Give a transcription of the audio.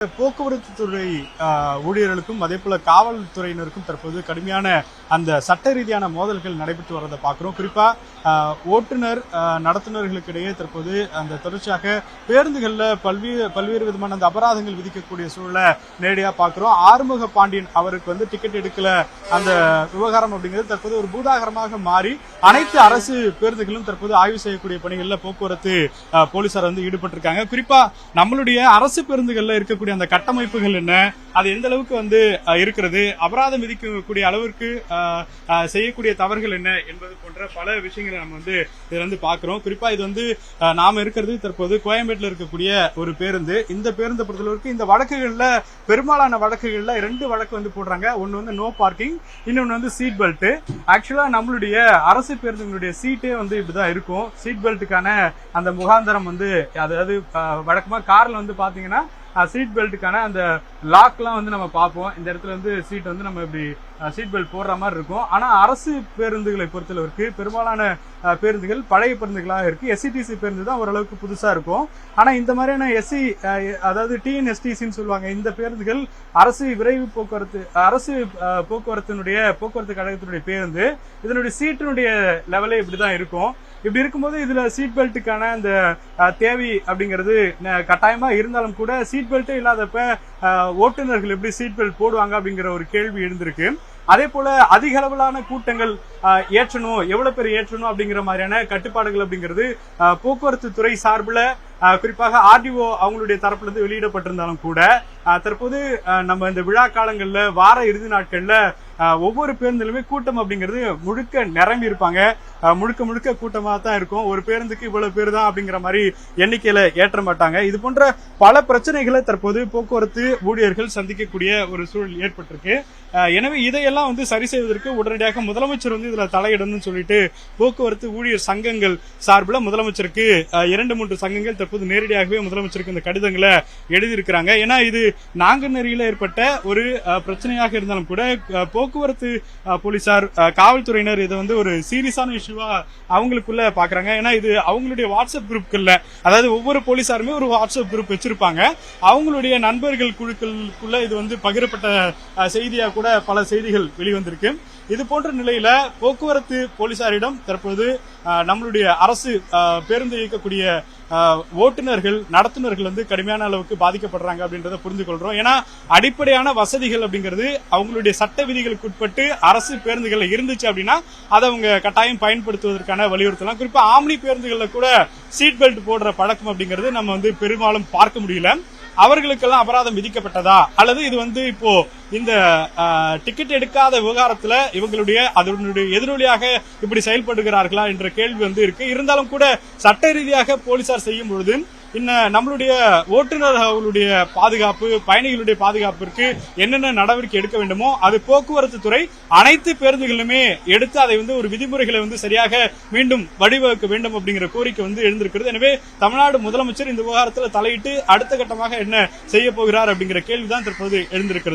போக்குவரத்து துறை ஊழியர்களுக்கும் அதே போல காவல்துறையினருக்கும் தற்போது கடுமையான அந்த சட்ட ரீதியான மோதல்கள் நடைபெற்று வரதை பார்க்கிறோம். குறிப்பா ஓட்டுநர் நடத்துனர்களுக்கு இடையே தற்போது அந்த தொடர்ச்சியாக பேருந்துகள்ல பல்வேறு விதமான அந்த அபராதங்கள் விதிக்கக்கூடிய சூழலை நேரடியா பார்க்கிறோம். ஆறுமுக பாண்டியன் அவருக்கு டிக்கெட் எடுக்கல அந்த விவகாரம் அப்படிங்கிறது தற்போது ஒரு பூதாகரமாக மாறி அனைத்து அரசு பேருந்துகளும் தற்போது ஆய்வு செய்யக்கூடிய பணிகள்ல போக்குவரத்து போலீசார் ஈடுபட்டிருக்காங்க. குறிப்பா நம்மளுடைய அரசு பேருந்துகள்ல இருக்கக்கூடிய அந்த கட்டமைப்புகள் என்ன, அது எந்த அளவுக்கு இருக்கிறது, அபராதம் விதிக்கக்கூடிய அளவிற்கு செய்யக்கூடிய தவறுகள் என்ன என்பது போன்ற பல விஷயங்களை நம்ம இதுல பாக்குறோம். குறிப்பா இது நாம இருக்கிறது தற்போது கோயம்பேட்டில் இருக்கக்கூடிய ஒரு பேருந்து. இந்த பேருந்தை பொறுத்தளவுக்கு இந்த வழக்குகள்ல பெரும்பாலான வழக்குகள்ல 2 வழக்கு போடுறாங்க. ஒன்னு நோ பார்க்கிங், இன்னொன்னு சீட் பெல்ட். ஆக்சுவலா நம்மளுடைய அரசு பேருந்துகளுடைய சீட்டே இப்படிதான் இருக்கும். சீட் பெல்ட்டுக்கான அந்த முகாந்தரம் அதாவது வழக்கமா கார்ல பாத்தீங்கன்னா சீட் பெல்ட்டுக்கான அந்த லாக்லாம் நம்ம பார்ப்போம். இந்த இடத்துல சீட் நம்ம இப்படி சீட் பெல்ட் போடுற மாதிரி இருக்கும். ஆனா அரசு பேருந்துகளை பொறுத்தளவுக்கு பெரும்பாலான பேருந்துகள் பழைய பேருந்துகளாக இருக்கு. எஸ்சிடிசி பேருந்து தான் ஓரளவுக்கு புதுசா இருக்கும். ஆனா இந்த மாதிரியான அதாவது டிஎன்எஸ்டிசின்னு சொல்லுவாங்க, இந்த பேருந்துகள் அரசு விரைவு போக்குவரத்து போக்குவரத்து கழகத்தினுடைய பேருந்து. இதனுடைய சீட்டினுடைய லெவலே இப்படிதான் இருக்கும். இப்படி இருக்கும்போது இதுல சீட் பெல்ட்டுக்கான அந்த தேவை அப்படிங்கிறது கட்டாயமா இருந்தாலும் கூட சீட் பெல்ட்டே இல்லாதப்ப ஓட்டுநர்கள் எப்படி சீட் பெல்ட் போடுவாங்க அப்படிங்கிற ஒரு கேள்வி எழுந்திருக்கு. அதே போல அதிக அளவிலான கூட்டங்கள் ஏற்றணும், எவ்வளவு பேர் ஏற்றணும் அப்படிங்கிற மாதிரியான கட்டுப்பாடுகள் அப்படிங்கிறது போக்குவரத்து துறை சார்பில் குறிப்பாக ஆர்டிஓ அவங்களுடைய தரப்புல இருந்து வெளியிடப்பட்டிருந்தாலும் கூட தற்போது நம்ம இந்த விழா காலங்கள்ல வார இறுதி நாட்கள்ல ஒவ்வொரு பேருந்துலுமே கூட்டம் அப்படிங்கிறது முழுக்க நிரம்பி இருப்பாங்க. முழுக்க கூட்டமா தான் இருக்கும். ஒரு பேருந்துக்கு இவ்வளவு பேர் தான் அப்படிங்கிற மாதிரி எண்ணிக்கையில ஏற்ற மாட்டாங்க. இது போன்ற பல பிரச்சனைகளை தற்போது போக்குவரத்து ஊழியர்கள் சந்திக்கக்கூடிய ஒரு சூழல் ஏற்பட்டிருக்கு. எனவே இதையெல்லாம் சரி செய்வதற்கு உடனடியாக முதலமைச்சர் இதுல தலையிடணும்னு சொல்லிட்டு போக்குவரத்து ஊழியர் சங்கங்கள் சார்பில் முதலமைச்சருக்கு 2-3 சங்கங்கள் தற்போது நேரடியாகவே முதலமைச்சருக்கு இந்த கடிதங்களை எழுதியிருக்கிறாங்க. ஏன்னா இது நாங்குநேரியில ஏற்பட்ட ஒரு பிரச்சனையாக இருந்தாலும் கூட போக்குவரத்து போலீசார் காவல்துறையினர் இதை ஒரு சீரியஸான இஷ்யூவா அவங்களுக்குள்ள பாக்குறாங்க. ஏன்னா இது அவங்களுடைய வாட்ஸ்அப் குரூப்கள்ல, அதாவது ஒவ்வொரு போலீசாருமே ஒரு வாட்ஸ்அப் குரூப் வச்சிருப்பாங்க. அவங்களுடைய நண்பர்கள் குழுக்களுக்குள்ள இது பகிரப்பட்ட செய்தியா கூட பல செய்திகள் வெளிவந்திருக்கு. இது போன்ற நிலையில போக்குவரத்து போலீசாரிடம் தற்போது நம்மளுடைய அரசு பேருந்து இயக்கக்கூடிய ஓட்டுநர்கள் நடத்துனர்கள் கடுமையான அளவுக்கு பாதிக்கப்படுறாங்க அப்படின்றத புரிந்து கொள்றோம். ஏன்னா அடிப்படையான வசதிகள் அப்படிங்கிறது அவங்களுடைய சட்ட விதிகளுக்கு உட்பட்டு அரசு பேருந்துகள்ல இருந்துச்சு அப்படின்னா அதை அவங்க கட்டாயம் பயன்படுத்துவதற்கான வலியுறுத்தலாம். குறிப்பா ஆம்னி பேருந்துகள்ல கூட சீட் பெல்ட் போடுற பழக்கம் அப்படிங்கிறது நம்ம பெரும்பாலும் பார்க்க முடியல. அவர்களுக்கெல்லாம் அபராதம் விதிக்கப்பட்டதா, அல்லது இது இப்போ இந்த டிக்கெட் எடுக்காத விவகாரத்துல அதனுடைய எதிரொலியாக இப்படி செயல்படுகிறார்களா என்ற கேள்வி இருக்கு. இருந்தாலும் கூட சட்ட ரீதியாக போலீசார் செய்யும் பொழுது நம்மளுடைய ஓட்டுநர்களுடைய பாதுகாப்பு, பயணிகளுடைய பாதுகாப்பிற்கு என்னென்ன நடவடிக்கை எடுக்க வேண்டுமோ அது போக்குவரத்து துறை அனைத்து பேருந்துகளுமே எடுத்து அதை ஒரு விதிமுறைகளை சரியாக மீண்டும் வடிவகுக்க வேண்டும் அப்படிங்கிற கோரிக்கை எழுந்திருக்கிறது. எனவே தமிழ்நாடு முதலமைச்சர் இந்த விவகாரத்தில் தலையிட்டு அடுத்த கட்டமாக என்ன செய்ய போகிறார் அப்படிங்கிற கேள்விதான் தற்போது எழுந்திருக்கிறது.